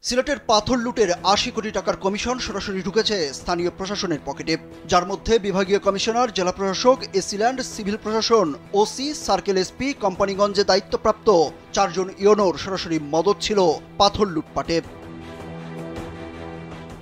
সিলেটের পাথর লুটের ৮০ কোটি টাকার কমিশন সরাসরি ঢুকেছে স্থানীয় প্রশাসনের পকেটে, যার মধ্যে বিভাগীয় কমিশনার, জেলা প্রশাসক, এসিল্যান্ড, সিভিল প্রশাসন, ওসি, সার্কেল এসপি, কোম্পানিগঞ্জে দায়িত্বপ্রাপ্ত ৪ জন ইওনোর সরাসরি মদত ছিল পাথর লুটপাটে।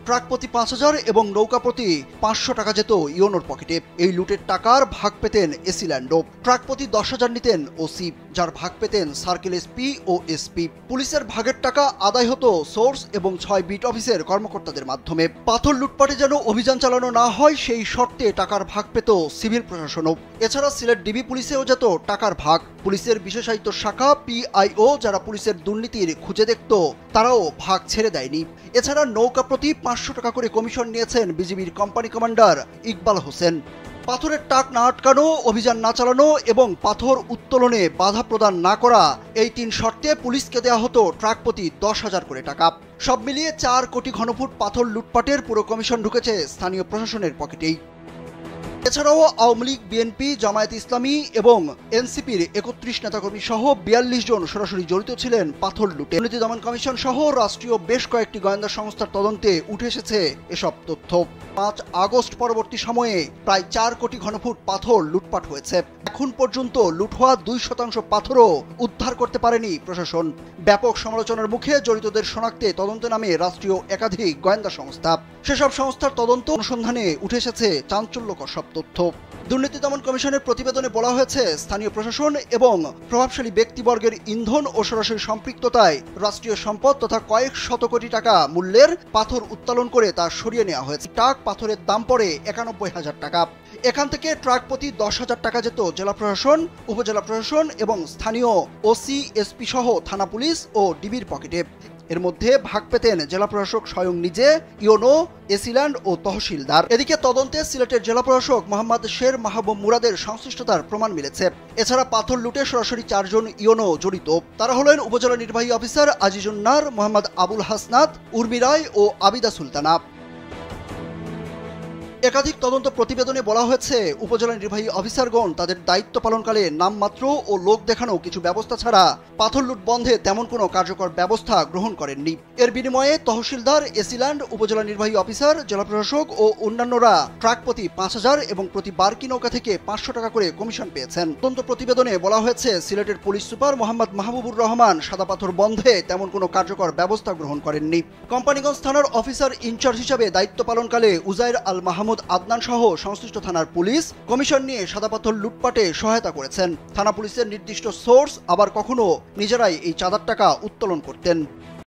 ট্রাক প্রতি ৫,০০০ এবং নৌকা প্রতি ৫০০ টাকা যেত ইওনোর পকেটে। এই লুটের টাকার ভাগ পেতেন এসিল্যান্ডও। ট্রাক প্রতি ১০,০০০ নিতেন ওসি, যার ভাগ পেতেন সার্কেল এসপি ও এসপি। পুলিশের ভাগের টাকা আদায় হতো সোর্স এবং ৬ বিট অফিসের কর্মকর্তাদের মাধ্যমে। পাথর লুটপাটে যেন অভিযান চালানো না হয় সেই শর্তে টাকার ভাগ পেত সিভিল প্রশাসনও। এছাড়া সিলেট ডিবি পুলিশেও যেত টাকার ভাগ। পুলিশের বিশেষায়িত শাখা পিআইও, যারা পুলিশের দুর্নীতির খুঁজে দেখত, তারাও ভাগ ছেড়ে দেয়নি। এছাড়া নৌকা প্রতি ৫০০ টাকা করে কমিশন নিয়েছেন বিজিবির কোম্পানি কমান্ডার ইকবাল হোসেন। পাথরের টাক না আটকানো, অভিযান না চালানো এবং পাথর উত্তোলনে বাধা প্রদান না করা, এই ৩ শর্তে পুলিশকে দেওয়া হতো ট্রাক প্রতি ১০,০০০ করে টাকা। সব মিলিয়ে ৪ কোটি ঘনফুট পাথর লুটপাটের পুরো কমিশন ঢুকেছে স্থানীয় প্রশাসনের পকেটেই। এছাড়াও আওয়ামী লীগ, বিএনপি, জামায়াত ইসলামী এবং এনসিপির ৩১ নেতাকর্মী সহ ৪২ জন সরাসরি জড়িত ছিলেন পাথর লুটে। দুর্নীতি দমন কমিশন সহ রাষ্ট্রীয় বেশ কয়েকটি গোয়েন্দা সংস্থার তদন্তে উঠে এসেছে এসব তথ্য। ৫ আগস্ট পরবর্তী সময়ে প্রায় ৪ কোটি ঘনফুট পাথর লুটপাট হয়েছে। এখন পর্যন্ত লুট হওয়া ২% পাথরও উদ্ধার করতে পারেনি প্রশাসন। ব্যাপক সমালোচনার মুখে জড়িতদের শনাক্তে তদন্তে নামে রাষ্ট্রীয় একাধিক গোয়েন্দা সংস্থা। সেসব সংস্থার তদন্ত অনুসন্ধানে উঠে এসেছে চাঞ্চল্যকর সব তথ্য। দুর্নীতি দমন কমিশনের প্রতিবেদনে বলা হয়েছে, স্থানীয় প্রশাসন এবং প্রভাবশালী ব্যক্তিবর্গের ইন্ধন ও সরাসরি সম্পৃক্ততায় রাষ্ট্রীয় সম্পদ তথা কয়েক শত কোটি টাকা মূল্যের পাথর উত্তোলন করে তা সরিয়ে নেওয়া হয়েছে। ট্রাক পাথরের দাম পড়ে ৯১,০০০ টাকা। এখান থেকে ট্রাক প্রতি ১০,০০০ টাকা যেত জেলা প্রশাসন, উপজেলা প্রশাসন এবং স্থানীয় ওসি, এসপি সহ থানা পুলিশ ও ডিবির পকেটে। এর মধ্যে ভাগ পেতেন জেলা প্রশাসক স্বয়ং নিজে, ইওনো, এসিল্যান্ড ও তহসিলদার। এদিকে তদন্তে সিলেটের জেলা প্রশাসক মোহাম্মদ শের মাহবুব মুরাদের সংশ্লিষ্টতার প্রমাণ মিলেছে। এছাড়া পাথর লুটে সরাসরি ৪ জন ইওনো জড়িত। তারা হলেন উপজেলা নির্বাহী অফিসার আজিজুন্নার, মোহাম্মদ আবুল হাসনাত, উর্মি রায় ও আবিদা সুলতানা। একাধিক তদন্ত প্রতিবেদনে বলা হয়েছে, উপজেলা নির্বাহী অফিসারগণ তাদের দায়িত্ব পালনকালে নামমাত্র ও লোক দেখানো কিছু ব্যবস্থা ছাড়া পাথর লুট বন্ধে তেমন কোনো কার্যকর ব্যবস্থা গ্রহণ করেননি। এর বিনিময়ে তহসিলদার, এসিল্যান্ড, উপজেলা নির্বাহী অফিসার, জেলা প্রশাসক ও অন্যান্যরা ট্রাক প্রতি ৫,০০০ এবং প্রতি বার্কি নৌকা থেকে ৫০০ টাকা করে কমিশন পেয়েছেন। তদন্ত প্রতিবেদনে বলা হয়েছে, সিলেটের পুলিশ সুপার মোহাম্মদ মাহবুবুর রহমান সাদা পাথর বন্ধে তেমন কোনো কার্যকর ব্যবস্থা গ্রহণ করেননি। কোম্পানিগঞ্জ থানার অফিসার ইনচার্জ হিসাবে দায়িত্ব পালনকালে উজাইর আল মাহমুদ আদনান সহ সংশ্লিষ্ট থানার পুলিশ কমিশন নিয়ে সাদা পাথর লুটপাটে সহায়তা করেছেন। থানা পুলিশের নির্দিষ্ট সোর্স আবার কখনো নিজেরাই এই চাঁদার টাকা উত্তোলন করতেন।